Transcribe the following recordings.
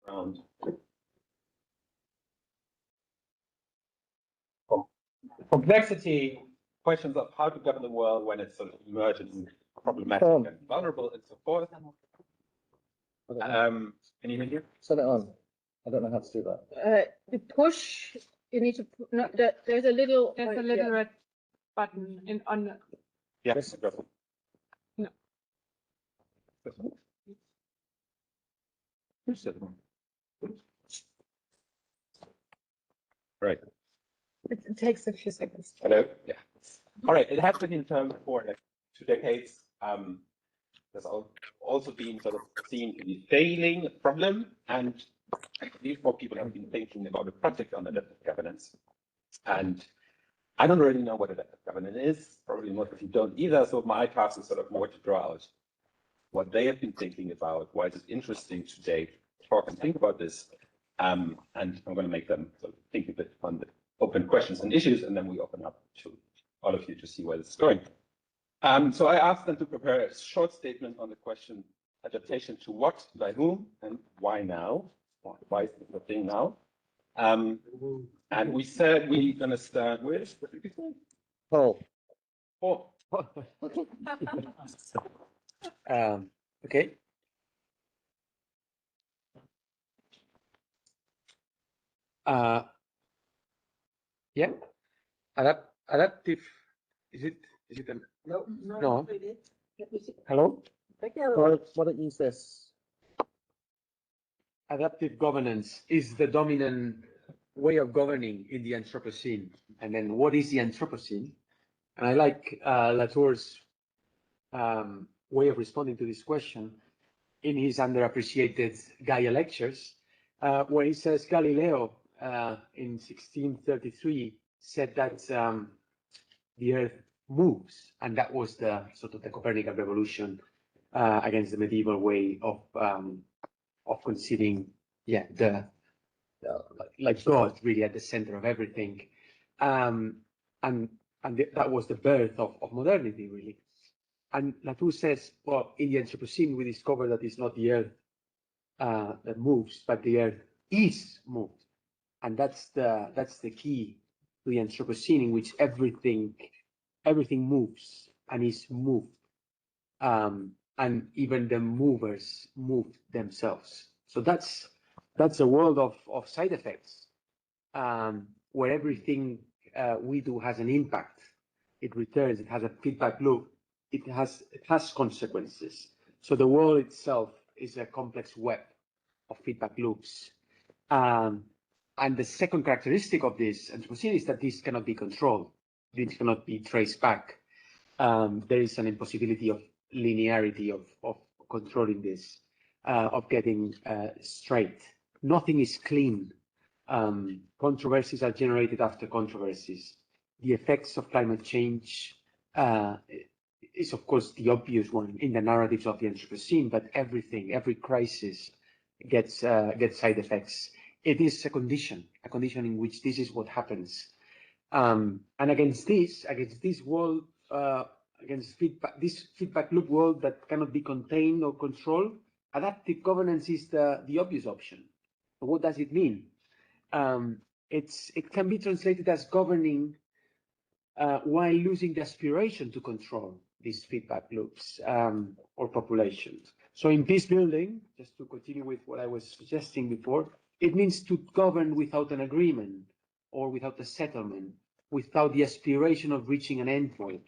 around complexity, questions of how to govern the world when it's sort of emergent and problematic and vulnerable and so forth. Can you hear me? Turn it on. I don't know how to do that. The push, you need to, no, there's a little red button on. Yes. No. Right. It takes a few seconds. Hello. Yeah. All right. It has been in terms for like 2 decades. There's also been sort of seen to be failing problem, and I believe more people have been thinking about a project on adaptive governance. And I don't really know what adaptive governance is. Probably most of you don't either. So my task is sort of more to draw out what they have been thinking about, why is it interesting today to talk and think about this. And I'm going to make them sort of think a bit on the open questions and issues, and then we open up to all of you to see where this is going. So I asked them to prepare a short statement on the question, adaptation to what, by whom, and why now? Why is the thing now? And we said we're going to start with, what did we say? Paul. Paul. Okay. Yeah. Adaptive. Is it? No. Hello. Why don't you use this? Adaptive governance is the dominant way of governing in the Anthropocene. And then what is the Anthropocene? And I like Latour's way of responding to this question in his underappreciated Gaia lectures, where he says Galileo in 1633 said that the Earth moves, and that was the sort of the Copernican revolution against the medieval way of considering, like God really at the center of everything, and that was the birth of modernity really. And Latour says, well, in the Anthropocene we discover that it's not the Earth that moves, but the Earth is moved, and that's the key to the Anthropocene, in which everything moves and is moved, and even the movers move themselves. So that's a world of side effects, where everything we do has an impact. It returns. It has a feedback loop. It has consequences. So the world itself is a complex web of feedback loops. And the second characteristic of this Anthropocene is that this cannot be controlled. This cannot be traced back. There is an impossibility of linearity of controlling this, of getting straight. Nothing is clean. Controversies are generated after controversies. The effects of climate change is, of course, the obvious one in the narratives of the Anthropocene, but every crisis gets side effects. It is a condition in which this is what happens. And against this world, against this feedback loop world that cannot be contained or controlled, adaptive governance is the obvious option. But what does it mean? It can be translated as governing while losing the aspiration to control these feedback loops or populations. So in peace building, just to continue with what I was suggesting before, it means to govern without an agreement or without a settlement, without the aspiration of reaching an endpoint.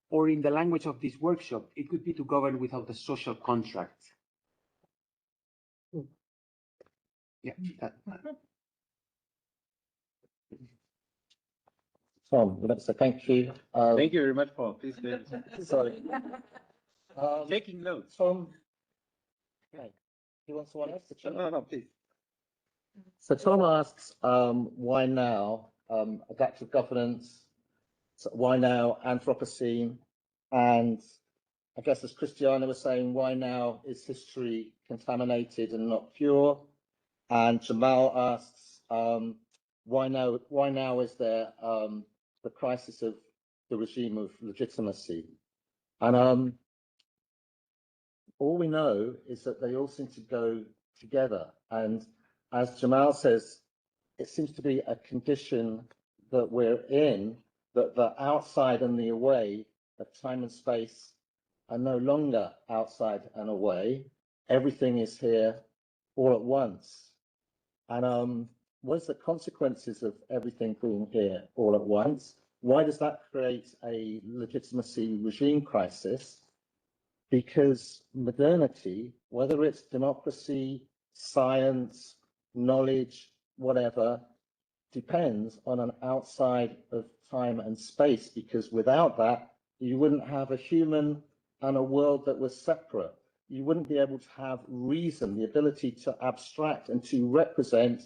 Or in the language of this workshop, it could be to govern without a social contract. Yeah. Tom, so thank you. Thank you very much, Paul. Please do. Sorry. Taking notes. Tom, okay. You want someone else to check? No, please. So Tom asks, why now adaptive governance? So why now Anthropocene? And I guess as Christiana was saying, why now is history contaminated and not pure? And Jamal asks, why now is there the crisis of the regime of legitimacy? And all we know is that they all seem to go together. And as Jamal says, it seems to be a condition that we're in, that the outside and the away, that time and space are no longer outside and away. Everything is here all at once. And what is the consequences of everything being here all at once? Why does that create a legitimacy regime crisis? Because modernity, whether it's democracy, science, knowledge, whatever, depends on an outside of time and space, because without that, you wouldn't have a human and a world that was separate. You wouldn't be able to have reason, the ability to abstract and to represent.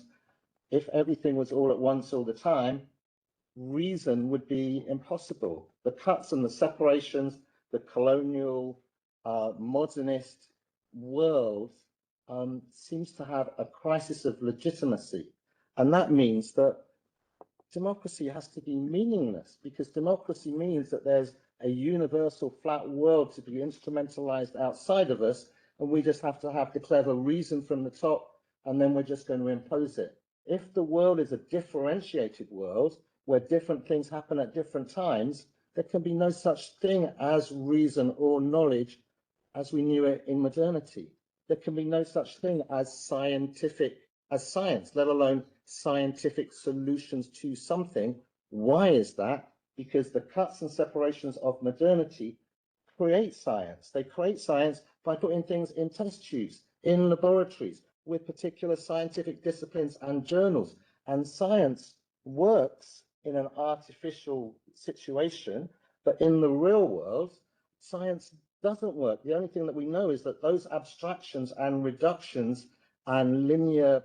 If everything was all at once all the time, reason would be impossible. The cuts and the separations, the colonial, modernist world seems to have a crisis of legitimacy. And that means that democracy has to be meaningless, because democracy means that there's a universal flat world to be instrumentalized outside of us, and we just have to have the clever reason from the top, and then we're just going to impose it. If the world is a differentiated world, where different things happen at different times, there can be no such thing as reason or knowledge as we knew it in modernity. There can be no such thing as science, let alone scientific solutions to something. Why is that? Because the cuts and separations of modernity create science. They create science by putting things in test tubes, in laboratories, with particular scientific disciplines and journals. And science works in an artificial situation, but in the real world, science doesn't work. The only thing that we know is that those abstractions and reductions and linear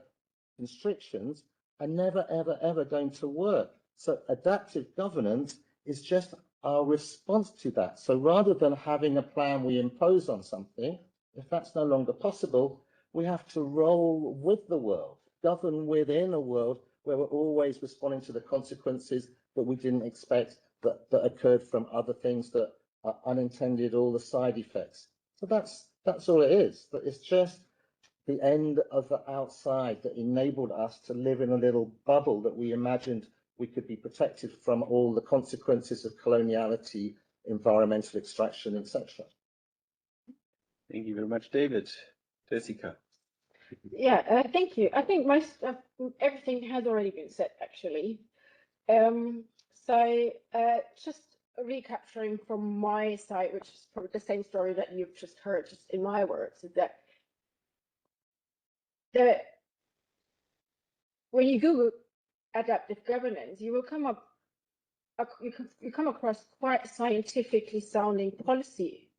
constrictions are never, ever, ever going to work. So adaptive governance is just our response to that. So rather than having a plan we impose on something, if that's no longer possible, we have to roll with the world, govern within a world where we're always responding to the consequences that we didn't expect, that occurred from other things that are unintended, all the side effects. So that's all it is. That it's just the end of the outside that enabled us to live in a little bubble that we imagined we could be protected from all the consequences of coloniality, environmental extraction, etc. Thank you very much, David. Jessica. Yeah, thank you. I think most of everything has already been said, actually. So just recapturing from my side, which is probably the same story that you've just heard, just in my words, is that when you Google adaptive governance, you will come up, you come across quite scientifically sounding policy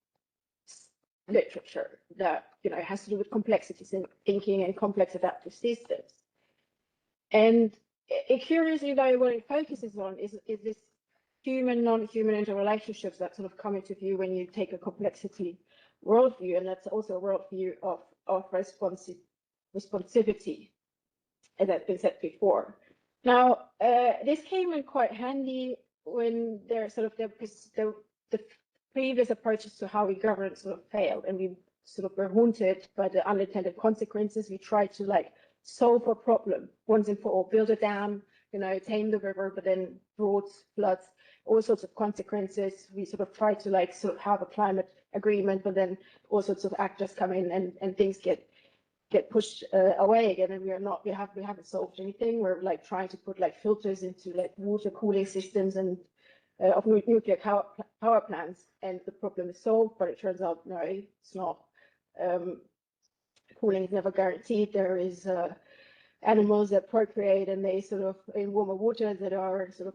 literature that has to do with complexities in thinking and complex adaptive systems. And curiously, though, what it focuses on is this human, non-human interrelationships that sort of come into view when you take a complexity worldview, and that's also a worldview of responsivity, as has been said before. Now, this came in quite handy when there's sort of the previous approaches to how we govern sort of failed, and we sort of were haunted by the unintended consequences. We tried to solve a problem once and for all, build a dam, tame the river, but then droughts, floods, all sorts of consequences. We sort of tried to sort of have a climate agreement, but then all sorts of actors come in and things get pushed away again, and we haven't solved anything. We're trying to put filters into water cooling systems and of nuclear power plants, and the problem is solved, but it turns out no, it's not. Cooling is never guaranteed. There is animals that procreate, and they sort of in warmer waters that are sort of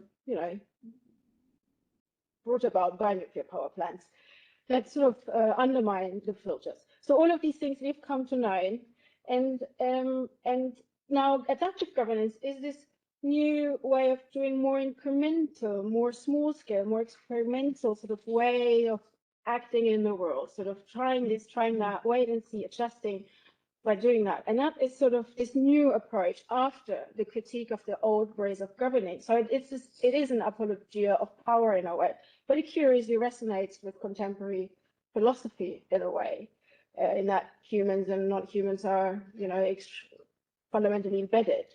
brought about by nuclear power plants that sort of undermine the filters. So all of these things we've come to know, and now adaptive governance is this new way of doing more incremental, more small scale, more experimental sort of way of acting in the world, sort of trying this, trying that, wait and see, adjusting by doing that. And that is sort of this new approach after the critique of the old ways of governing. So it is an apologia of power in a way, but it curiously resonates with contemporary philosophy in a way. in that humans and non-humans are, fundamentally embedded.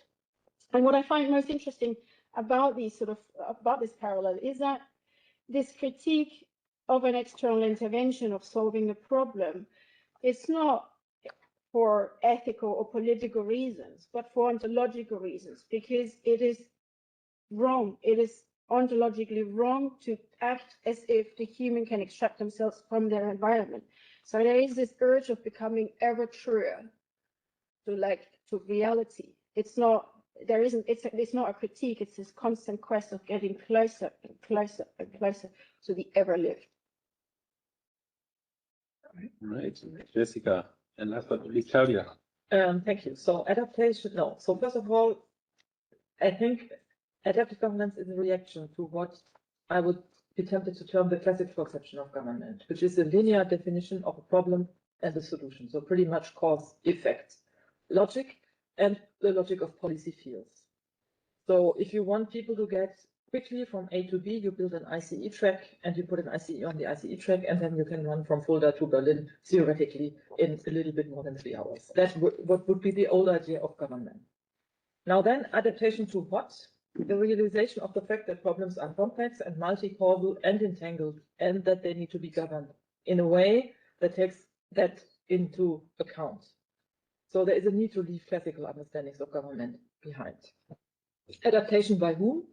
And what I find most interesting about about this parallel is that this critique of an external intervention of solving the problem, it's not for ethical or political reasons, but for ontological reasons, because it is wrong. It is ontologically wrong to act as if the human can extract themselves from their environment. So there is this urge of becoming ever truer to reality. It's not a critique, it's this constant quest of getting closer and closer and closer to the ever lived. Right, Jessica, and last but not least, Claudia. Thank you. So adaptation, no. So first of all, I think adaptive governance is a reaction to what I would be tempted to term the classical conception of government, which is a linear definition of a problem and a solution. So pretty much cause-effect logic and the logic of policy fields. So if you want people to get quickly from A to B, you build an ICE track and you put an ICE on the ICE track, and then you can run from Fulda to Berlin theoretically in a little bit more than 3 hours. That's what would be the old idea of government. Now then, adaptation to what? The realization of the fact that problems are complex and multi-causal and entangled, and that they need to be governed in a way that takes that into account. So there is a need to leave classical understandings of government behind. Adaptation by whom?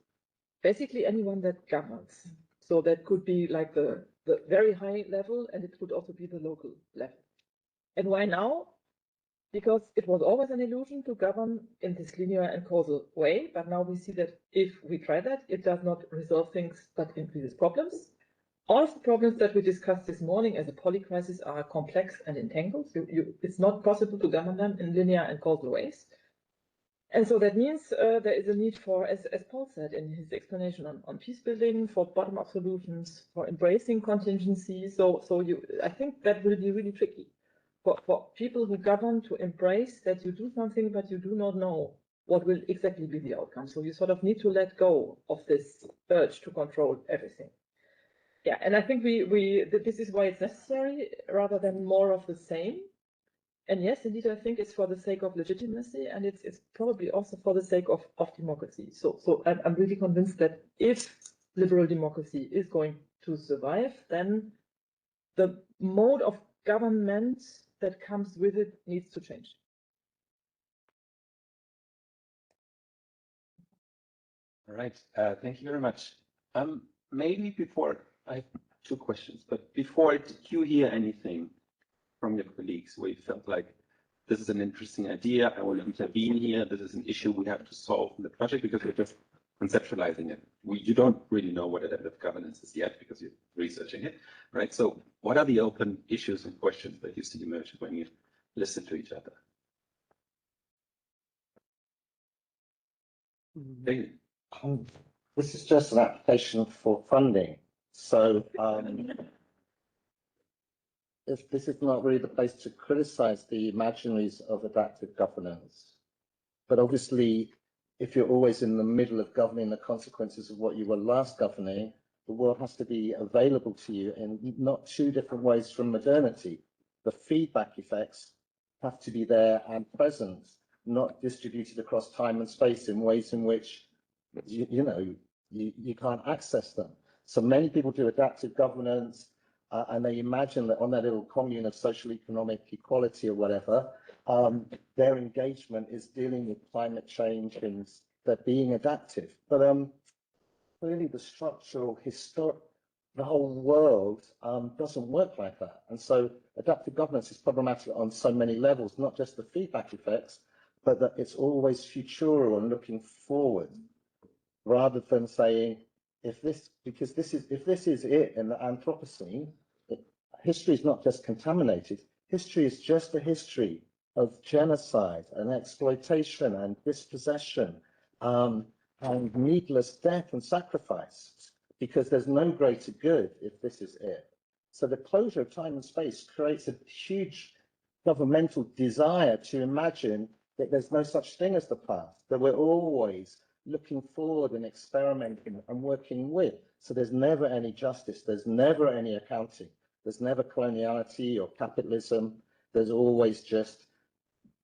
Basically anyone that governs. So that could be like the very high level, and it could also be the local level. And why now? Because it was always an illusion to govern in this linear and causal way, but now we see that if we try that, it does not resolve things, but increases problems. All of the problems that we discussed this morning as a polycrisis are complex and entangled. It's not possible to govern them in linear and causal ways. And so that means there is a need for, as Paul said in his explanation on peace building, for bottom-up solutions, for embracing contingency. I think that will be really tricky for people who govern to embrace that you do something, but you do not know what will exactly be the outcome. So you sort of need to let go of this urge to control everything. Yeah, and I think this is why it's necessary rather than more of the same. And yes, indeed, I think it's for the sake of legitimacy, and it's probably also for the sake of democracy. So I'm really convinced that if liberal democracy is going to survive, then the mode of government that comes with it needs to change. All right, thank you very much. Maybe before, I have 2 questions, but before, did you hear anything from your colleagues where you felt like this is an interesting idea, I want to intervene here, this is an issue we have to solve in the project, because we're just conceptualizing it. You don't really know what adaptive governance is yet because you're researching it, right? So what are the open issues and questions that you see emerging when you listen to each other? This is just an application for funding. So if this is not really the place to criticize the imaginaries of adaptive governance, but obviously, if you're always in the middle of governing the consequences of what you were last governing, the world has to be available to you in not 2 different ways from modernity. The feedback effects have to be there and present, not distributed across time and space in ways in which you can't access them. So many people do adaptive governance, and they imagine that on their little commune of social economic equality or whatever, their engagement is dealing with climate change and they're being adaptive. But clearly the structural, the whole world doesn't work like that. And so adaptive governance is problematic on so many levels, not just the feedback effects, but that it's always futural and looking forward, rather than saying, if this is it in the Anthropocene, history is not just contaminated, history is just a history of genocide and exploitation and dispossession and needless death and sacrifice, because there's no greater good if this is it. So the closure of time and space creates a huge governmental desire to imagine that there's no such thing as the past, that we're always looking forward and experimenting and working with. So there's never any justice, there's never any accounting, there's never coloniality or capitalism. there's always just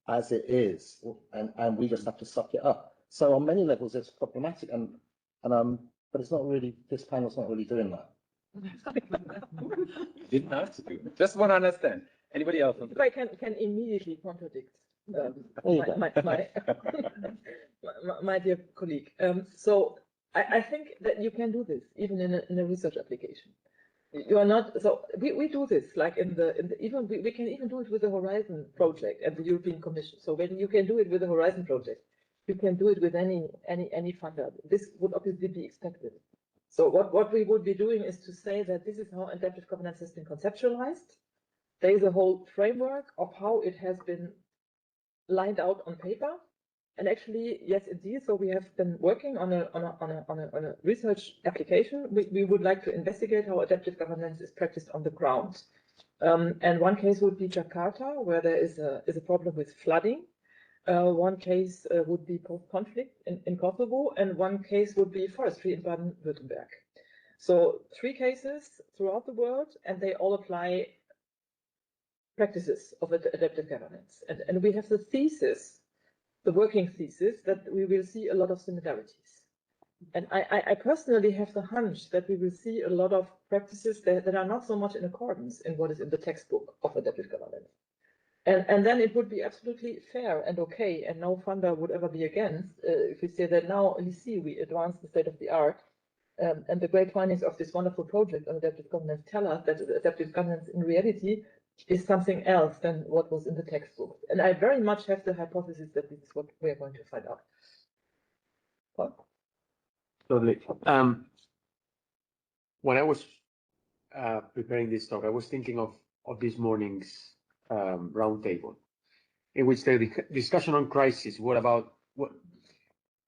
as it is, and we just have to suck it up. So on many levels, it's problematic, but it's not really, this panel's not really doing that. You didn't have to do it. Just want to understand. Anybody else? If I can immediately contradict There you go. my dear colleague. So I think that you can do this even in a research application. You are not, so we do this like even we can even do it with the Horizon project and the European Commission. So when you can do it with the Horizon project, you can do it with any funder. This would obviously be expected. So what we would be doing is to say that this is how adaptive governance has been conceptualized. There is a whole framework of how it has been lined out on paper. And actually, yes, indeed. So we have been working on a research application. We would like to investigate how adaptive governance is practiced on the ground. And one case would be Jakarta, where there is a problem with flooding. One case would be post-conflict in Kosovo, and one case would be forestry in Baden-Württemberg. So 3 cases throughout the world, and they all apply practices of adaptive governance. And we have the thesis, the working thesis, that we will see a lot of similarities. And I personally have the hunch that we will see a lot of practices that are not so much in accordance in what is in the textbook of adaptive governance. And then it would be absolutely fair and okay, and no funder would ever be against, if we say that now, you see, we advance the state of the art, and the great findings of this wonderful project on adaptive governance tell us that adaptive governance in reality is something else than what was in the textbook. And I very much have the hypothesis that this is what we are going to find out. Paul? Totally. When I was preparing this talk, I was thinking of this morning's roundtable, in which the discussion on crisis. What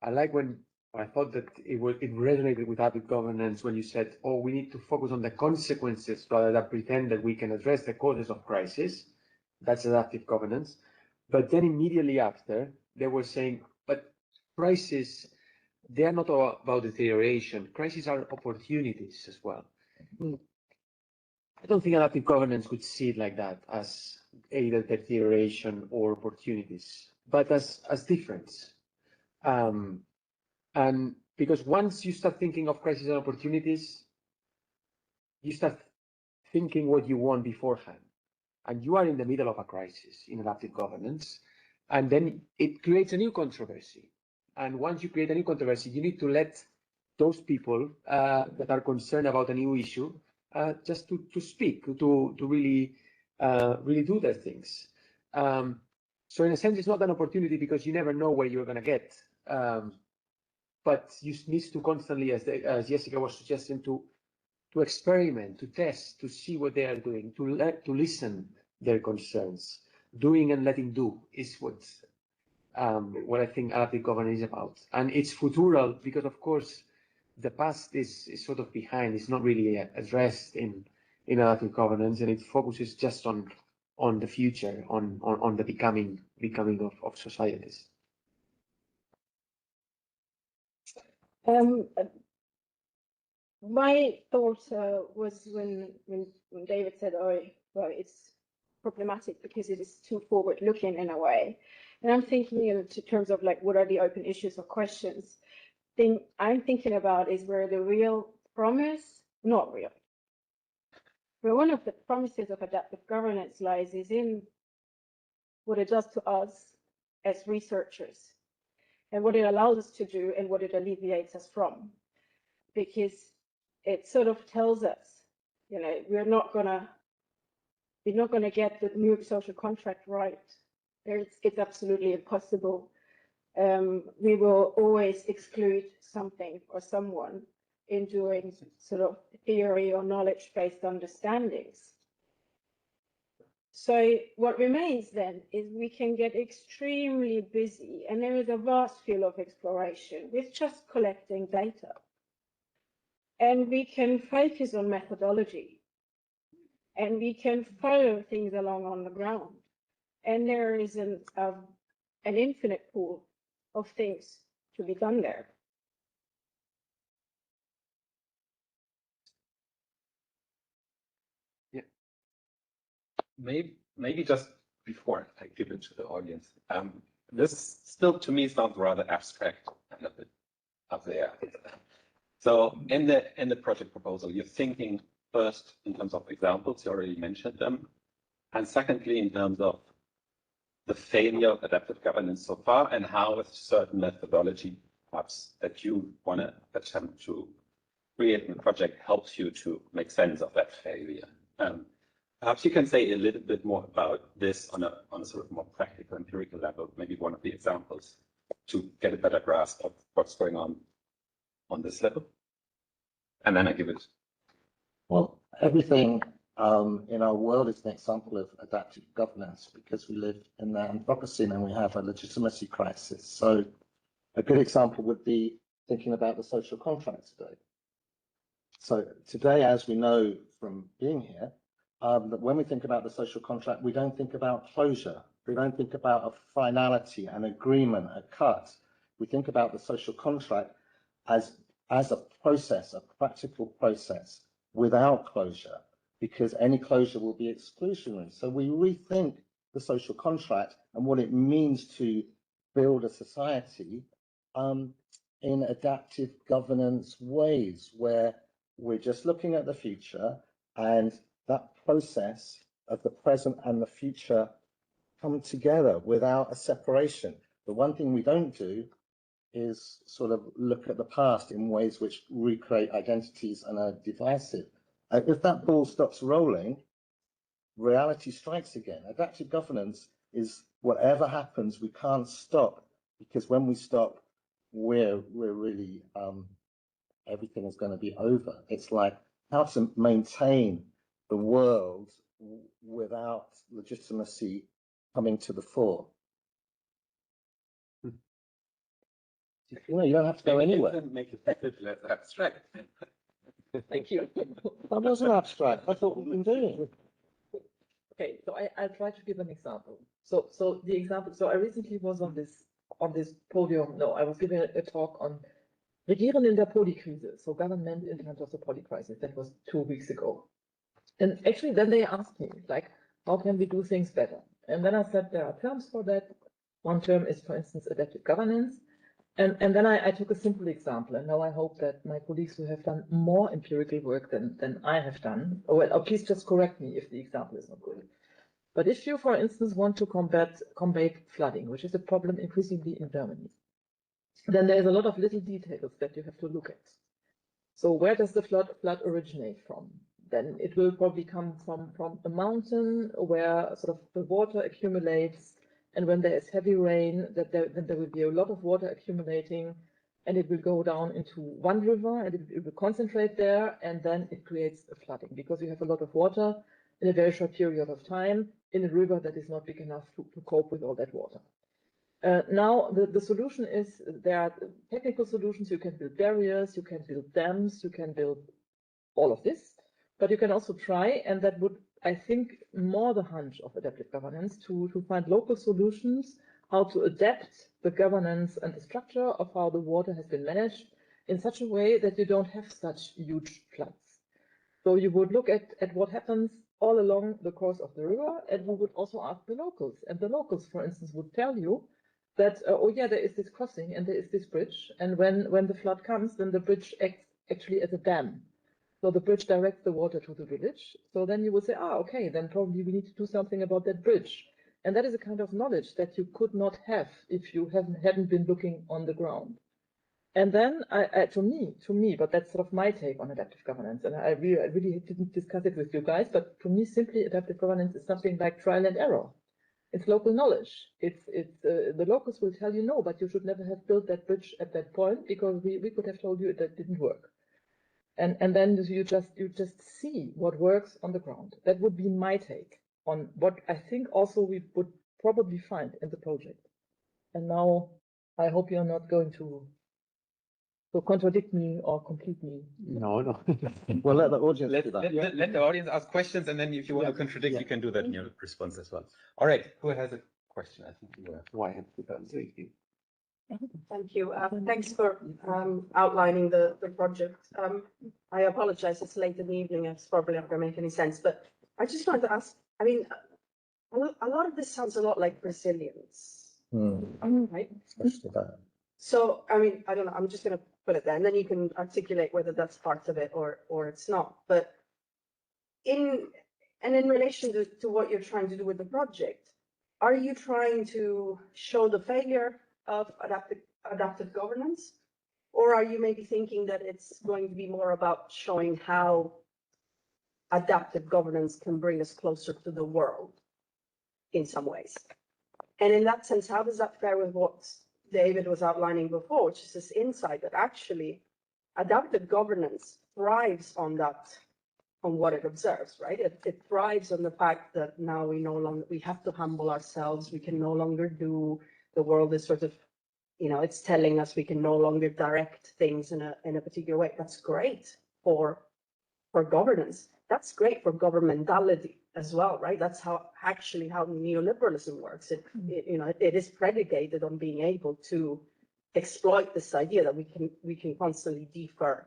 I like when I thought that it resonated with adaptive governance when you said, "Oh, we need to focus on the consequences rather than pretend that we can address the causes of crisis." That's adaptive governance. But then immediately after, they were saying, "But crises, they are not all about deterioration. Crises are opportunities as well." I don't think adaptive governance would see it like that, as either deterioration or opportunities, but as difference. And because once you start thinking of crises and opportunities, you start thinking what you want beforehand. And you are in the middle of a crisis in adaptive governance, and then it creates a new controversy. And once you create a new controversy, you need to let those people that are concerned about a new issue just to speak, to really do their things. So in a sense, it's not an opportunity because you never know where you're going to get. But you need to constantly, as Jessica was suggesting, to experiment, to test, to see what they are doing, to listen their concerns. Doing and letting do is what I think adaptive governance is about. And it's futural because, of course, the past is sort of behind. It's not really addressed in adaptive governance, and it focuses just on the future, on the becoming of societies. My thought was when David said, "Oh, well, it's problematic because it is too forward-looking in a way," and I'm thinking in terms of like, what are the open issues or questions? Thing I'm thinking about is where the real promise, not real, where one of the promises of adaptive governance lies is in what it does to us as researchers, and what it allows us to do, and what it alleviates us from, because it sort of tells us, you know, we're not gonna get the new social contract right. It's absolutely impossible. We will always exclude something or someone in doing sort of theory or knowledge-based understandings. So what remains then is we can get extremely busy, and there is a vast field of exploration with just collecting data. And we can focus on methodology, and we can follow things along on the ground. And there is an infinite pool of things to be done there. Maybe just before I give it to the audience. This still to me sounds rather abstract and a bit up there. So in the project proposal, you're thinking first in terms of examples, you already mentioned them, and secondly in terms of the failure of adaptive governance so far and how a certain methodology perhaps that you want to attempt to create in the project helps you to make sense of that failure. Perhaps you can say a little bit more about this on a sort of more practical, empirical level, maybe one of the examples to get a better grasp of what's going on this level. And then I give it. Well, everything in our world is an example of adaptive governance because we live in the Anthropocene and we have a legitimacy crisis. So a good example would be thinking about the social contract today. So today, as we know from being here, that when we think about the social contract, we don't think about closure. We don't think about a finality, an agreement, a cut. We think about the social contract as a process, a practical process without closure, because any closure will be exclusionary. So we rethink the social contract and what it means to build a society in adaptive governance ways, where we're just looking at the future and that process of the present and the future come together without a separation. The one thing we don't do is sort of look at the past in ways which recreate identities and are divisive. If that ball stops rolling, reality strikes again. Adaptive governance is whatever happens, we can't stop, because when we stop, we're really, everything is going to be over. It's like how to maintain the world without legitimacy coming to the fore. You know, you don't have to go anywhere. Make it a bit less abstract. Thank you. That wasn't abstract. That's what we've been doing. Okay, so I'll try to give an example. So the example, so I recently was on this podium. No, I was giving a talk on Regieren in der Polykrise, so government in terms of the poly crisis. That was 2 weeks ago. And actually then they asked me, like, how can we do things better? And then I said there are terms for that. One term is, for instance, adaptive governance. And then I took a simple example, and now I hope that my colleagues who have done more empirical work than I have done, or please just correct me if the example is not good. But if you, for instance, want to combat flooding, which is a problem increasingly in Germany, then there's a lot of little details that you have to look at. So where does the flood originate from? Then it will probably come from a mountain where sort of the water accumulates, and when there is heavy rain, then there will be a lot of water accumulating, and it will go down into one river, and it will concentrate there, and then it creates a flooding, because you have a lot of water in a very short period of time in a river that is not big enough to cope with all that water. Now, the solution is, there are technical solutions. You can build barriers, you can build dams, you can build all of this, but you can also try, and that would, I think, more the hunch of adaptive governance to find local solutions, how to adapt the governance and the structure of how the water has been managed in such a way that you don't have such huge floods. So you would look at what happens all along the course of the river, and we would also ask the locals. And the locals, for instance, would tell you that, oh yeah, there is this crossing and there is this bridge, and when the flood comes, then the bridge acts actually as a dam. So the bridge directs the water to the village. So then you would say, okay, then probably we need to do something about that bridge. And that is a kind of knowledge that you could not have if you hadn't been looking on the ground. And then, to me, but that's sort of my take on adaptive governance, and I really didn't discuss it with you guys, but to me, simply adaptive governance is something like trial and error. It's local knowledge. The locals will tell you, no, but you should never have built that bridge at that point, because we could have told you that didn't work. And then you just see what works on the ground. That would be my take on what I think also we would probably find in the project. And now I hope you're not going to contradict me or complete me. No. Well, let the audience do that. Let the audience ask questions, and then if you want to contradict, you can do that in your response as well. All right, who has a question? I think you have. Why have to done? Thank you. Thanks for outlining the project. I apologize, it's late in the evening, it's probably not going to make any sense, but I just wanted to ask, I mean, a lot of this sounds a lot like resilience, right? Especially that. So, I mean, I don't know, I'm just gonna put it there, and then you can articulate whether that's part of it or it's not. But in relation to what you're trying to do with the project, are you trying to show the failure of adaptive governance? Or are you maybe thinking that it's going to be more about showing how adaptive governance can bring us closer to the world in some ways? And in that sense, how does that fare with what David was outlining before, which is this insight that actually adaptive governance thrives on that, on what it observes, right? It thrives on the fact that now we have to humble ourselves. We can no longer do, the world is sort of, it's telling us we can no longer direct things in a particular way. That's great for governance. That's great for governmentality as well, right? That's how neoliberalism works. It is predicated on being able to exploit this idea that we can constantly defer.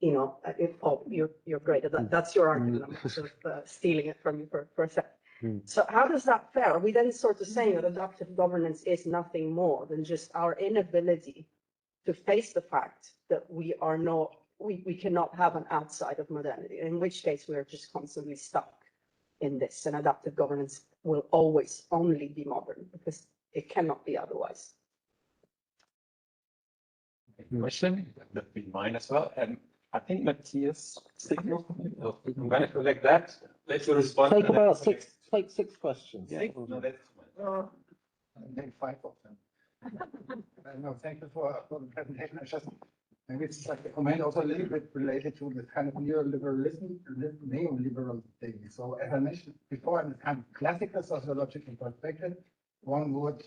You're great at that. That's your argument. I'm sort of stealing it from you for a second. So how does that fare? Are we then sort of saying that adaptive governance is nothing more than just our inability to face the fact that we cannot have an outside of modernity, in which case we are just constantly stuck in this, and adaptive governance will always only be modern because it cannot be otherwise. Question that be mine as well. I think Matthias signal. I'm going to collect that. Let you respond. Take about six questions. Six? No, that's Maybe 5 of them. No, thank you for the presentation. Maybe it's like a comment also a little bit related to the kind of neoliberalism, neoliberal thing. So as I mentioned before, in the kind of classical sociological perspective, one would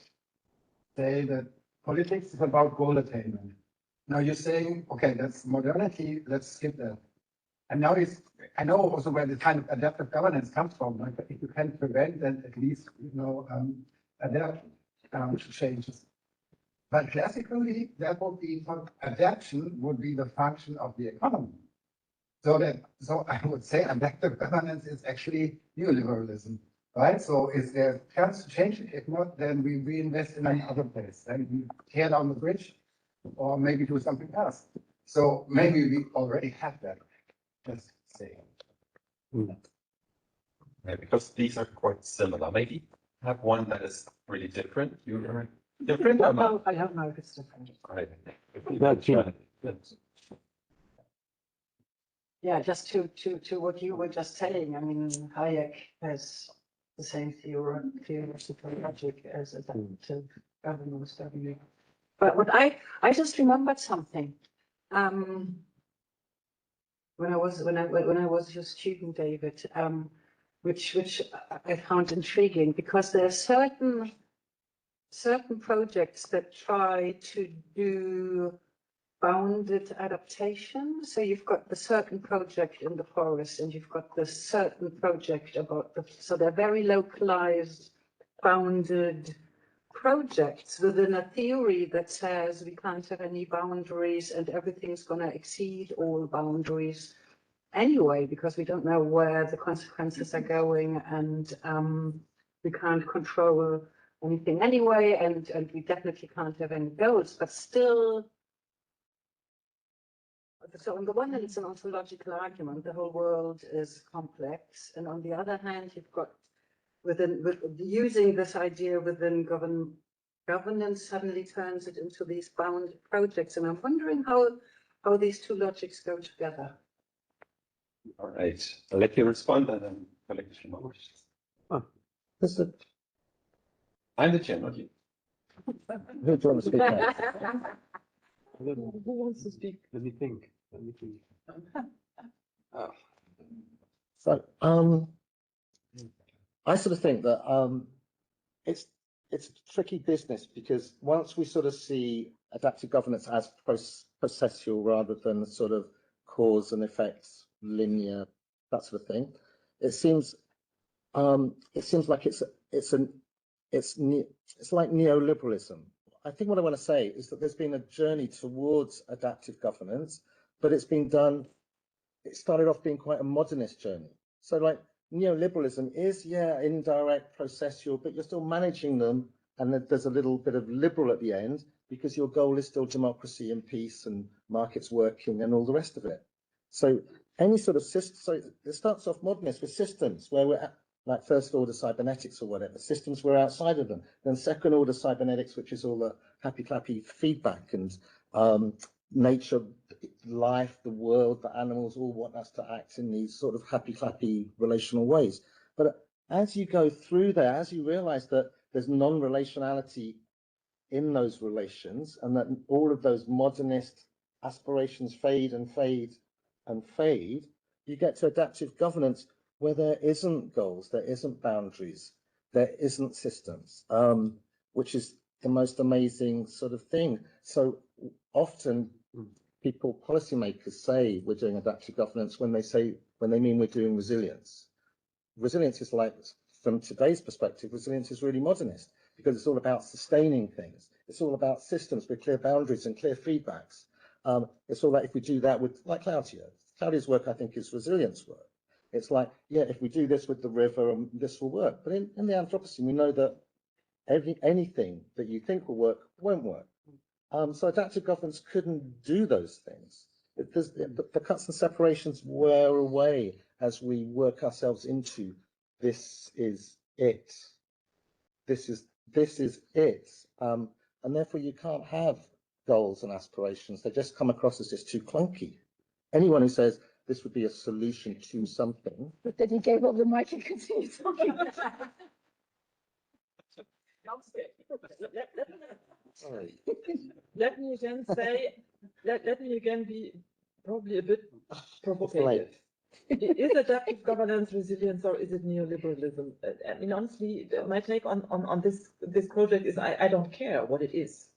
say that politics is about goal attainment. Now you're saying, okay, that's modernity, let's skip that. And now I know also where the kind of adaptive governance comes from. Like if you can prevent, then at least, adapt to changes. But classically, that would be adaptation would be the function of the economy. So I would say adaptive governance is actually neoliberalism, right? So is there a chance to change it? If not, then we reinvest in another place. Then we tear down the bridge, or maybe do something else. So maybe we already have that. Just saying. Yeah, because these are quite similar. Maybe have one that is really different. You're different or not? I don't know if it's different. Right. Yeah, just to what you were just saying. I mean, Hayek has the same theoretical logic as adaptive governance. But what I just remembered something. When I was your student, David, which I found intriguing because there are certain projects that try to do bounded adaptation. So you've got the certain project in the forest, and you've got the certain project about so they're very localized, bounded projects within a theory that says we can't have any boundaries and everything's going to exceed all boundaries anyway, because we don't know where the consequences are going, and we can't control anything anyway, and we definitely can't have any goals, but still. So on the one hand, it's an ontological argument, the whole world is complex, and on the other hand, you've got using this idea within governance suddenly turns it into these bounded projects, and I'm wondering how these two logics go together. All right. I'll let you respond and then collect some more. I'm the chair, not you. Who do you want to speak next? Who wants to speak? Let me think. So, I sort of think that it's a tricky business because once we sort of see adaptive governance as processual rather than sort of cause and effects, linear, that sort of thing, it seems like it's like neoliberalism. I think what I want to say is that there's been a journey towards adaptive governance, but it started off being quite a modernist journey. So like neoliberalism is, yeah, indirect, processual, but you're still managing them, and there's a little bit of liberal at the end because your goal is still democracy and peace and markets working and all the rest of it. So any sort of system, so it starts off modernist with systems where we're at, like first order cybernetics or whatever, systems we're outside of them. Then second order cybernetics, which is all the happy clappy feedback and nature, life, the world, the animals all want us to act in these sort of happy clappy relational ways. But as you go through there, as you realize that there's non-relationality in those relations and that all of those modernist aspirations fade and fade and fade, you get to adaptive governance where there isn't goals, there isn't boundaries, there isn't systems, which is the most amazing sort of thing. So often people, policymakers say we're doing adaptive governance when they mean we're doing resilience. Resilience is like, from today's perspective, resilience is really modernist because it's all about sustaining things. It's all about systems with clear boundaries and clear feedbacks. It's all like if we do that with, like Claudia's work, I think, is resilience work. It's like, yeah, if we do this with the river, this will work. But in the Anthropocene, we know that anything that you think will work won't work. So adaptive governance couldn't do those things. The cuts and separations wear away as we work ourselves into this is it. This is it. And therefore you can't have goals and aspirations. They just come across as just too clunky. Anyone who says this would be a solution to something. But then he gave up the mic and continued talking. Sorry. Let me again say, let me again be probably a bit provocative. Is adaptive governance resilience or is it neoliberalism? I mean, honestly, my take on this project is I don't care what it is.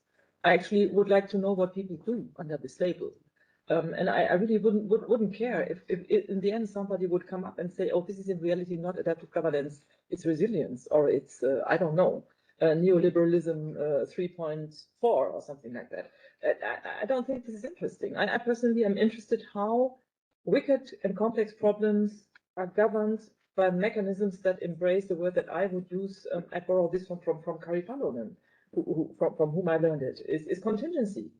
I actually would like to know what people do under this label. And I really wouldn't care if in the end somebody would come up and say, oh, this is in reality not adaptive governance, it's resilience, or it's, I don't know, neoliberalism 3.4 or something like that. I don't think this is interesting. I personally am interested how wicked and complex problems are governed by mechanisms that embrace the word that I would use. I borrow this from Kari Palonen, from whom I learned it, is contingency.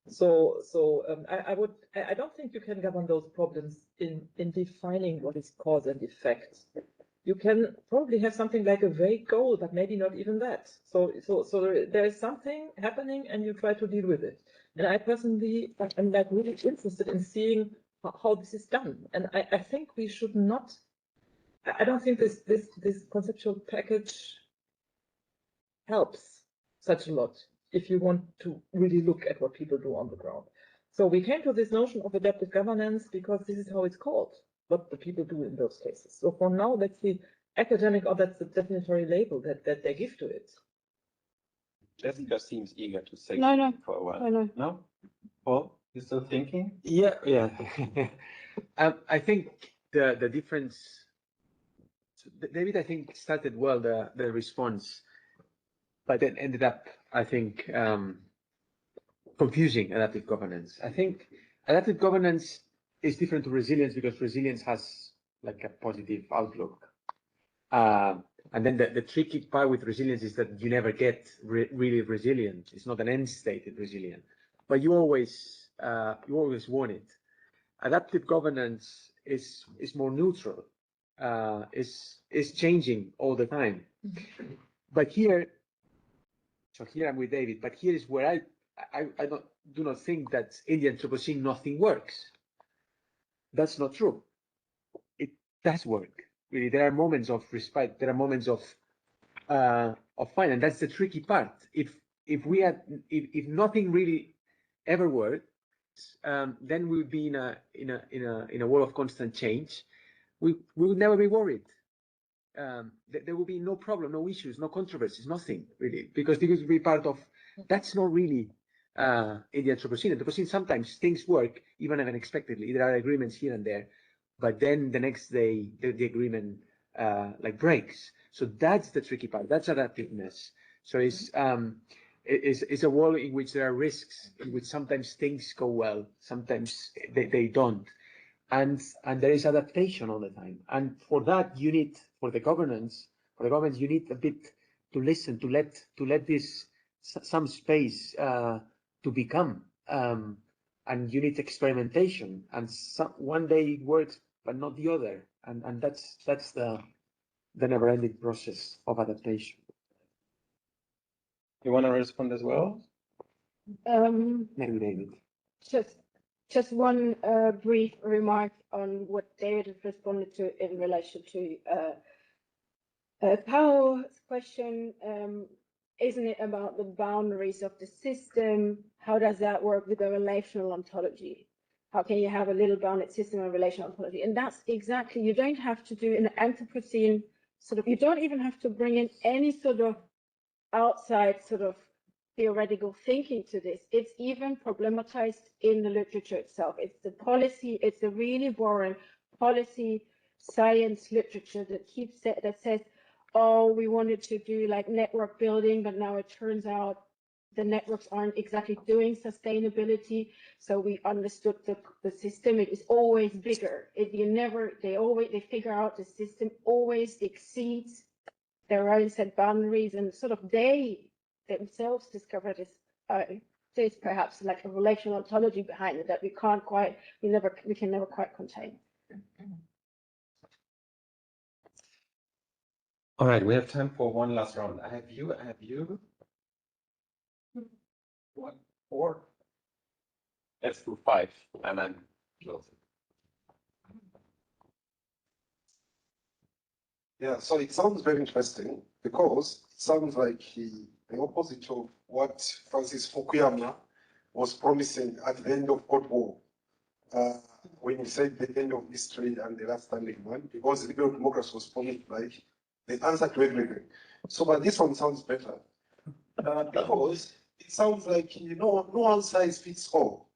So I don't think you can govern those problems in defining what is cause and effect. You can probably have something like a vague goal, but maybe not even that. So there is something happening and you try to deal with it. And I personally am like really interested in seeing how this is done. And I think we should not, I don't think this conceptual package helps such a lot if you want to really look at what people do on the ground. So we came to this notion of adaptive governance because this is how it's called, what the people do in those cases. So for now, that's the academic, or that's the definitory label that they give to it. Jessica seems eager to say No, something for a while. No. No? Paul, you still thinking? Yeah. I think the difference, David, I think started well the response, but then ended up, I think, confusing adaptive governance. I think adaptive governance is different to resilience because resilience has like a positive outlook. And then the tricky part with resilience is that you never get really resilient. It's not an end state in resilient, but you always want it. Adaptive governance is more neutral, is changing all the time. But here I'm with David, but here is where I do not think that in the Anthropocene nothing works. That's not true. It does work. Really, there are moments of respite. There are moments of fun, and that's the tricky part. If nothing really ever works, then we would be in a world of constant change. We would never be worried. There will be no problem, no issues, no controversies, nothing really, because this would be part of. That's not really in the Anthropocene. Anthropocene, sometimes things work even unexpectedly. There are agreements here and there, but then the next day the agreement like breaks. So that's the tricky part. That's adaptiveness. So it's a world in which there are risks, in which sometimes things go well, sometimes they don't. and there is adaptation all the time. And for that, you need, for the government, you need a bit to listen, to let this some space to become, and you need experimentation. And one day it works, but not the other. And that's the never-ending process of adaptation. You want to respond as well? Maybe David. Just one brief remark on what David has responded to in relation to Paul's question. Isn't it about the boundaries of the system? How does that work with a relational ontology? How can you have a little bounded system and relational ontology? And that's exactly, you don't have to do an Anthropocene sort of, you don't even have to bring in any sort of outside sort of theoretical thinking to this. It's even problematized in the literature itself. It's the policy, it's a really boring policy science literature that says, oh, we wanted to do like network building, but now it turns out the networks aren't exactly doing sustainability. So we understood the system. It is always bigger. They figure out the system always exceeds their own set boundaries, and sort of they themselves discover this. There's perhaps like a relational ontology behind it that we can never quite contain. All right, we have time for one last round. I have you. 1, 4. Let's do 5 and then close it. Yeah, so it sounds very interesting because it sounds like the opposite of what Francis Fukuyama was promising at the end of Cold War, when he said the end of history and the last standing man, because liberal democracy was promised like the answer to everything. So, but this one sounds better because it sounds like, no one size fits all.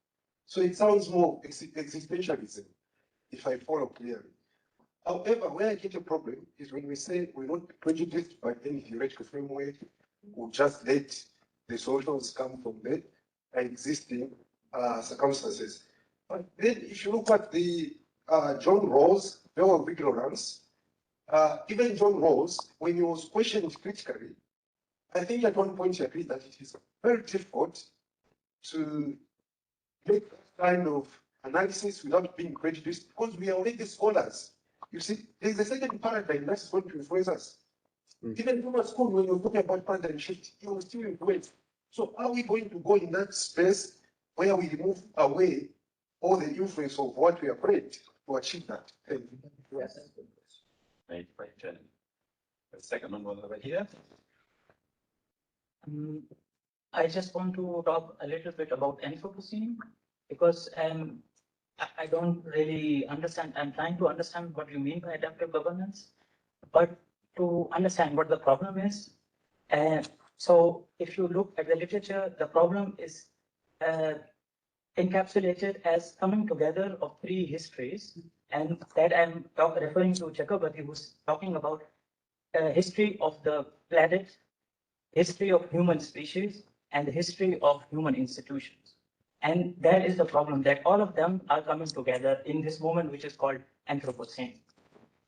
So it sounds more existentialism, if I follow clearly. However, where I get a problem is when we say we're not prejudiced by any theoretical framework, or just let the solutions come from the existing circumstances. But then if you look at the John Rawls' Veil of Ignorance, even John Rawls, when he was questioned critically, I think at one point he agreed that it is very difficult to make that kind of analysis without being prejudiced, because we are already scholars. You see, there's a certain paradigm that's going to influence us. Even from school, when you're talking about paradigm shift, you will still influence. So are we going to go in that space where we remove away all the influence of what we are afraid to achieve that? Thank you. Yes. Right, Jenny. The second one was over here. I just want to talk a little bit about Anthropocene, because I don't really understand. I'm trying to understand what you mean by adaptive governance, but to understand what the problem is. So if you look at the literature, the problem is encapsulated as coming together of 3 histories, and that I'm referring to Chakrabarty, who's talking about history of the planet, history of human species, and the history of human institutions. And that is the problem, that all of them are coming together in this moment, which is called Anthropocene.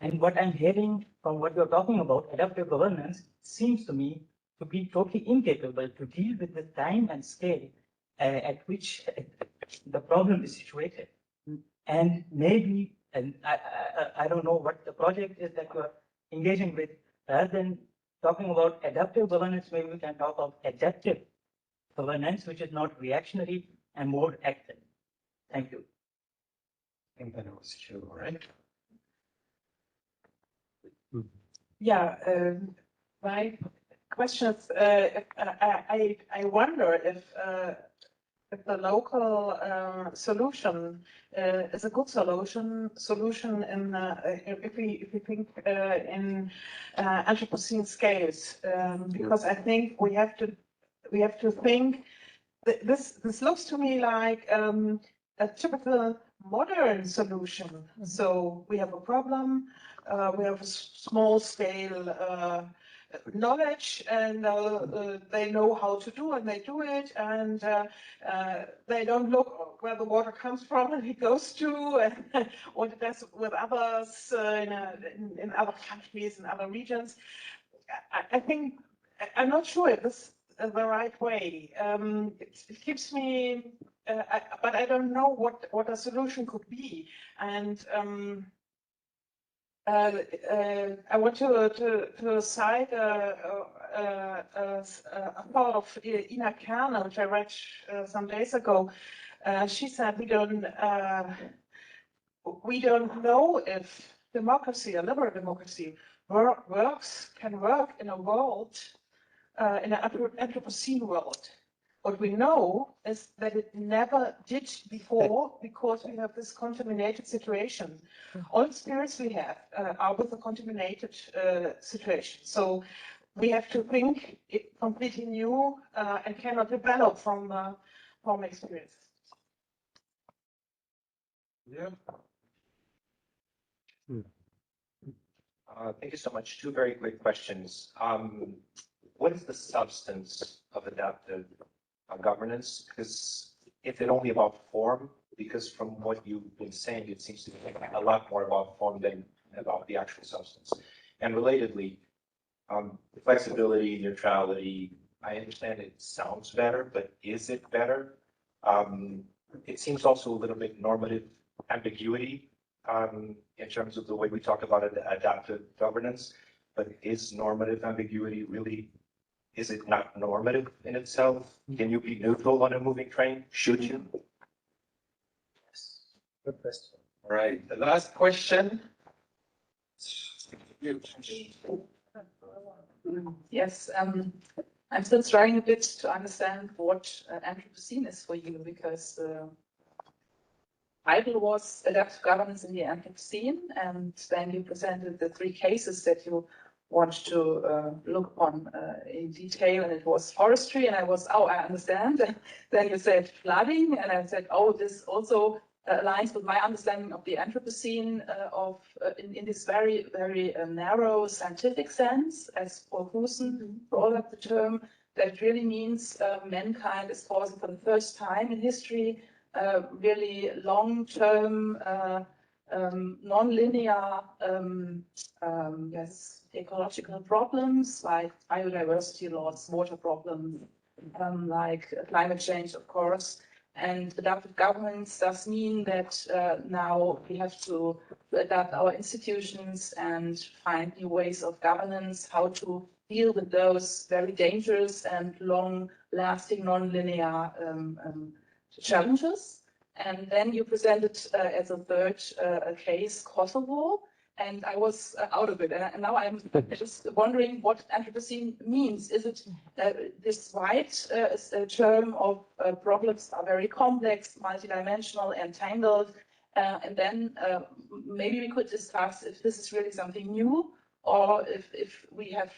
And what I'm hearing from what you're talking about, adaptive governance, seems to me to be totally incapable to deal with the time and scale at which the problem is situated. And maybe, and I don't know what the project is that you're engaging with, rather than talking about adaptive governance, maybe we can talk of adaptive governance, which is not reactionary and more active. Thank you. I think that was you, all right? Yeah, my question is, I wonder if the local solution is a good solution in if we think in Anthropocene scales, because I think we have to think. This looks to me like a typical modern solution. So we have a problem, we have a small scale knowledge, and they know how to do, and they do it, and they don't look where the water comes from and it goes to, and what it does with others in other countries and other regions. I think I'm not sure if this is the right way. It keeps me, but I don't know what a solution could be, and. I want to cite a thought of Ina Kerner, which I read some days ago. She said we don't know if democracy, a liberal democracy, can work in a world, in an Anthropocene world. What we know is that it never did before, because we have this contaminated situation. All experience we have are with a contaminated situation. So we have to think it completely new and cannot develop from experiences. Yeah. Thank you so much. Two very quick questions. What is the substance of adaptive governance? Because if it's only about form, because from what you've been saying, it seems to be a lot more about form than about the actual substance. And relatedly, flexibility, neutrality, I understand it sounds better, but is it better? It seems also a little bit normative ambiguity in terms of the way we talk about adaptive governance, but is normative ambiguity really, is it not normative in itself? Can you be neutral on a moving train? Should you? Yes. Good question. All right, the last question. Yes, I'm still trying a bit to understand what Anthropocene is for you, because Bible was adaptive governance in the Anthropocene, and then you presented the 3 cases that you want to look upon in detail, and it was forestry, and I was, oh, I understand. Then you said flooding, and I said, oh, this also aligns with my understanding of the Anthropocene in this very, very narrow scientific sense, as for Husen brought up the term, that really means mankind is causing for the first time in history really long-term, non-linear ecological problems like biodiversity loss, water problems, like climate change, of course. And adaptive governance does mean that now we have to adapt our institutions and find new ways of governance, how to deal with those very dangerous and long-lasting, non-linear challenges. And then you presented as a third case, Kosovo, and I was out of it. And now I'm just wondering what Anthropocene means. Is it this wide term of problems are very complex, multidimensional, entangled, and then maybe we could discuss if this is really something new, or if we have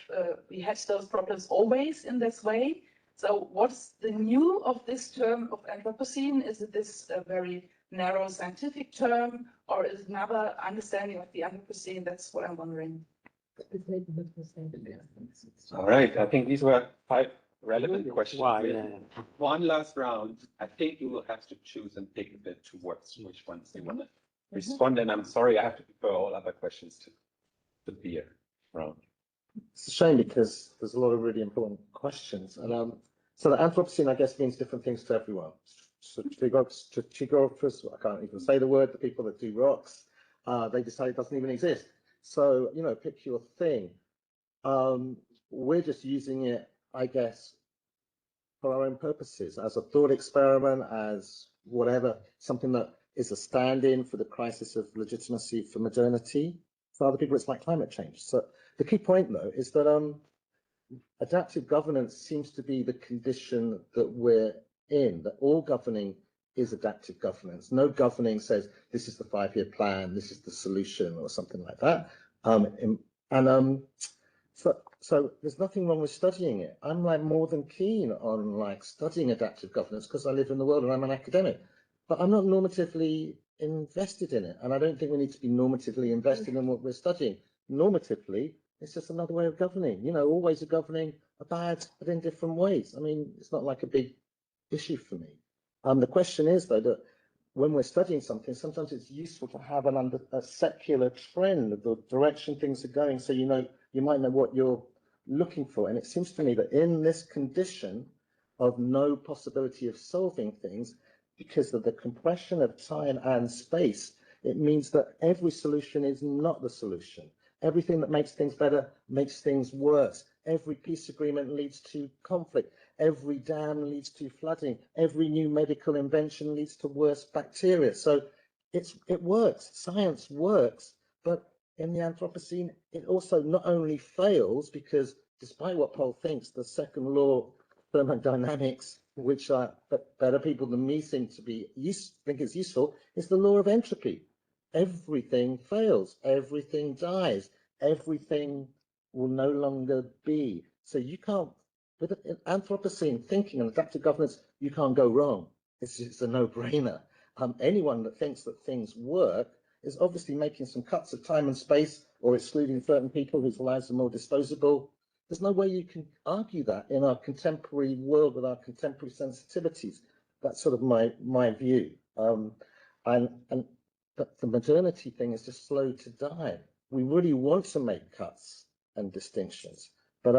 we had those problems always in this way. So what's the new of this term of Anthropocene? Is it this very narrow scientific term, or is it another understanding of the Anthropocene? That's what I'm wondering. All right, I think these were 5 relevant questions. Wow, We yeah. have one last round. I think you will have to choose and pick a bit towards which ones you want to respond. And I'm sorry, I have to defer all other questions to the beer round. It's a shame because there's a lot of really important questions. And so the Anthropocene, I guess, means different things to everyone. Stratigraphers, I can't even say the word, the people that do rocks, they decide it doesn't even exist. So, you know, pick your thing. We're just using it, I guess, for our own purposes, as a thought experiment, as whatever, something that is a stand-in for the crisis of legitimacy for modernity. For other people, it's like climate change. So the key point, though, is that adaptive governance seems to be the condition that we're in, that all governing is adaptive governance. No governing says this is the 5-year plan, this is the solution, or something like that. So there's nothing wrong with studying it. I'm like more than keen on like studying adaptive governance because I live in the world and I'm an academic, but I'm not normatively invested in it. And I don't think we need to be normatively invested in what we're studying. Normatively, It's just another way of governing. You know, all ways of governing are bad, but in different ways. I mean, it's not like a big issue for me. The question is, though, that when we're studying something, sometimes it's useful to have a secular trend of the direction things are going, so you know, you might know what you're looking for. And it seems to me that in this condition of no possibility of solving things, because of the compression of time and space, it means that every solution is not the solution. Everything that makes things better makes things worse. Every peace agreement leads to conflict. Every dam leads to flooding. Every new medical invention leads to worse bacteria. So it works. Science works. But in the Anthropocene, it also not only fails, because despite what Paul thinks, the second law of thermodynamics, which better people than me seem to think is useful, is the law of entropy. Everything fails, everything dies, everything will no longer be. So you can't, with Anthropocene thinking and adaptive governance, you can't go wrong. It's a no-brainer. Anyone that thinks that things work is obviously making some cuts of time and space, or excluding certain people whose lives are more disposable. There's no way you can argue that in our contemporary world with our contemporary sensitivities. That's sort of my view. But the modernity thing is just slow to die. We really want to make cuts and distinctions, but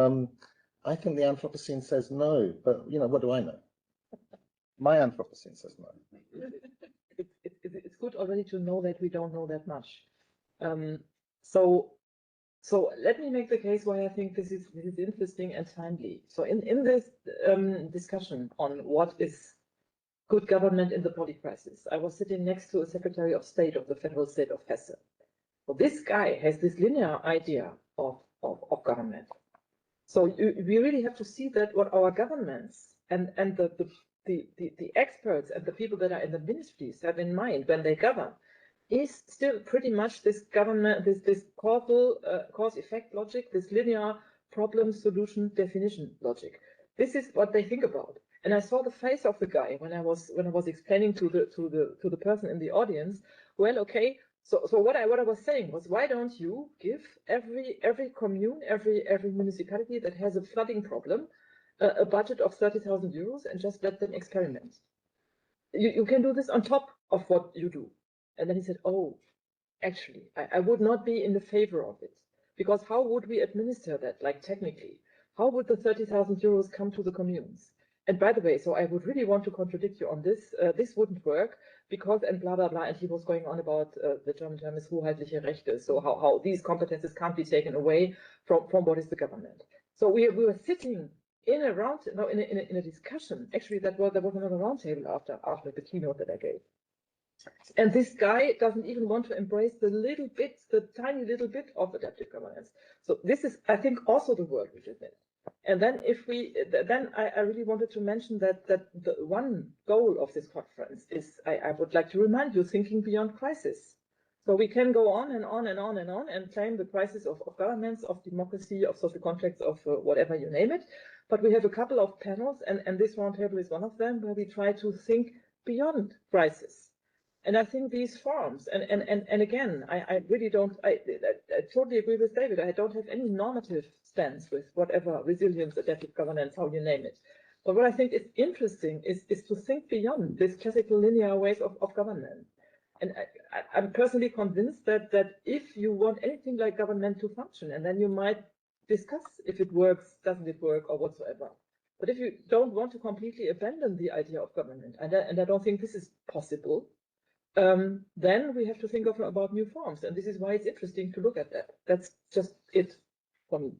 I think the Anthropocene says no. But you know, what do I know? My Anthropocene says no. It's good already to know that we don't know that much. So let me make the case why I think this is interesting and timely. So in this discussion on what is good government in the poly-crisis, I was sitting next to a Secretary of State of the federal state of Hesse. So this guy has this linear idea of government. So we really have to see that what our governments and the experts and the people that are in the ministries have in mind when they govern is still pretty much this government, this causal cause-effect logic, this linear problem solution definition logic. This is what they think about. And I saw the face of the guy when I was explaining to the person in the audience. Well, okay, so what I was saying was, why don't you give every commune, every municipality that has a flooding problem a budget of 30,000 euros and just let them experiment? You can do this on top of what you do. And then he said, oh, actually, I would not be in the favor of it, because how would we administer that, like technically? How would the 30,000 euros come to the communes? And by the way, so I would really want to contradict you on this. This wouldn't work because, and blah, blah, blah. And he was going on about the German term is hoheitliche Rechte. So how these competences can't be taken away from what is the government. So we were sitting in a discussion. Actually, there was another roundtable after the keynote that I gave. And this guy doesn't even want to embrace the tiny little bit of adaptive governance. So this is, I think, also the world which is in. And then I really wanted to mention that the one goal of this conference is, I would like to remind you, thinking beyond crisis. So we can go on and on and on and on and claim the crisis of governments, of democracy, of social contracts, of whatever you name it. But we have a couple of panels, and this roundtable is one of them, where we try to think beyond crisis. And I think these forums, and again, I really don't, I totally agree with David. I don't have any normative stance with whatever resilience, adaptive governance, how you name it. But what I think is interesting is to think beyond this classical linear ways of government. And I'm personally convinced that if you want anything like government to function, and then you might discuss if it works, doesn't it work, or whatsoever. But if you don't want to completely abandon the idea of government, and I don't think this is possible, then we have to think about new forms, and this is why it's interesting to look at that. That's just it for me.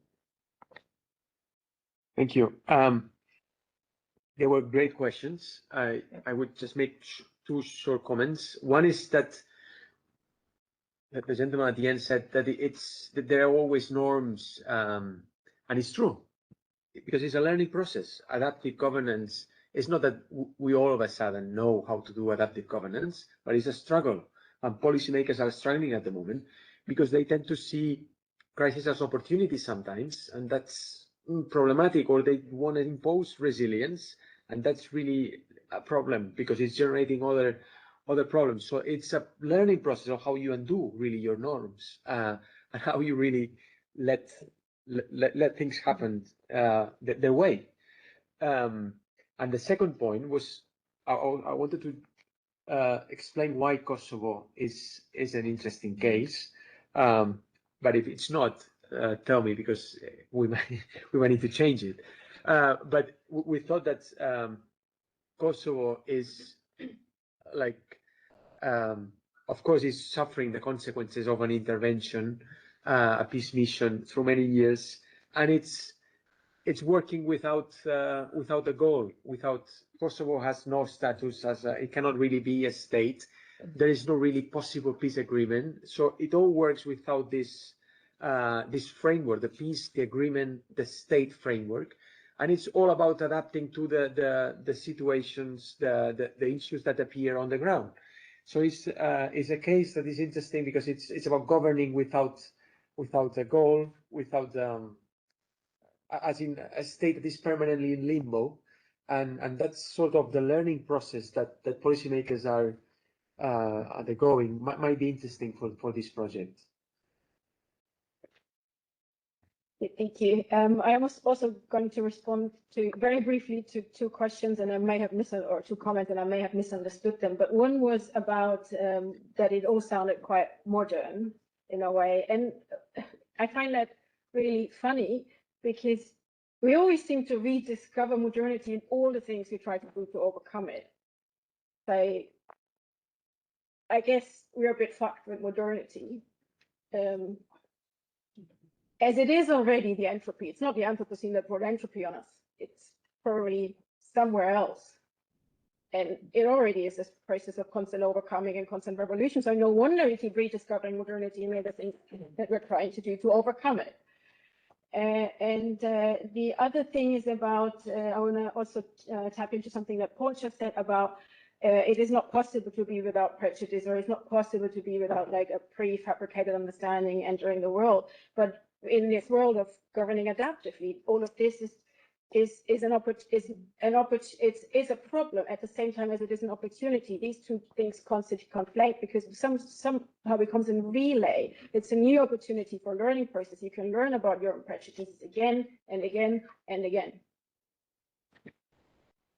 Thank you. There were great questions. I would just make two short comments. One is that the gentleman at the end said that that there are always norms, and it's true, because it's a learning process. Adaptive governance. It's not that we all of a sudden know how to do adaptive governance, but it's a struggle. And policymakers are struggling at the moment because they tend to see crisis as opportunities sometimes, and that's problematic, or they want to impose resilience, and that's really a problem because it's generating other problems. So it's a learning process of how you undo really your norms, and how you really let things happen their way. And the second point was I wanted to explain why Kosovo is an interesting case. But if it's not, tell me, because we might need to change it. But we thought that Kosovo is like, of course, is suffering the consequences of an intervention, a peace mission through many years, and it's working without a goal. Kosovo has no status as it cannot really be a state. There is no really possible peace agreement, so it all works without this framework, the peace, the agreement, the state framework, and it's all about adapting to the situations, the issues that appear on the ground. So it's a case that is interesting because it's about governing without a goal, without as in a state that is permanently in limbo, and that's sort of the learning process that policymakers are undergoing. Might be interesting for this project. Thank you. I was also going to respond to very briefly to two questions, and I may have or two comments, and I may have misunderstood them. But one was about that it all sounded quite modern in a way, and I find that really funny because we always seem to rediscover modernity in all the things we try to do to overcome it. So I guess we're a bit fucked with modernity. As it is already the entropy. It's not the Anthropocene that brought entropy on us. It's probably somewhere else. And it already is this process of constant overcoming and constant revolution. So no wonder we keep rediscovering modernity and everything that we're trying to do to overcome it. And the other thing is about, I want to also tap into something that Paul just said about it is not possible to be without prejudice, or it's not possible to be without like a prefabricated understanding entering the world. But in this world of governing adaptively, all of this is a problem at the same time as it is an opportunity. These two things constantly conflate because somehow becomes a relay. It's a new opportunity for learning process. You can learn about your own prejudices again and again and again.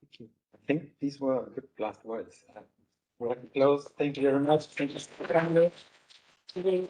Thank you. I think these were good last words. We'd like to close. Thank you very much. Thank you, Chandler. Thank you.